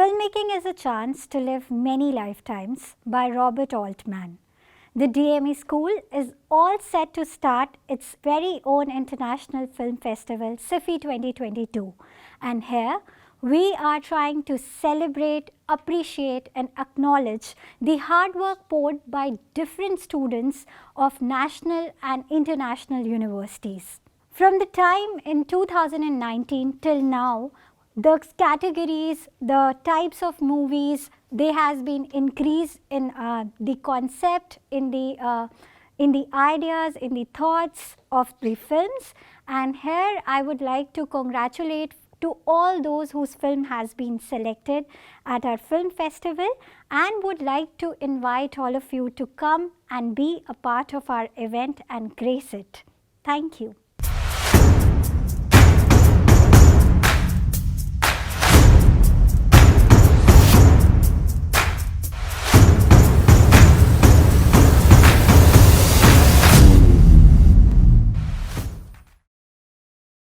Filmmaking is a chance to live many lifetimes by Robert Altman. The DME School is all set to start its very own international film festival, CIFFI 2022. And here, we are trying to celebrate, appreciate and acknowledge the hard work poured by different students of national and international universities. From the time in 2019 till now, the categories, the types of movies, there has been increase in the concept, in the ideas, in the thoughts of the films. And here I would like to congratulate to all those whose film has been selected at our film festival, and would like to invite all of you to come and be a part of our event and grace it. Thank you.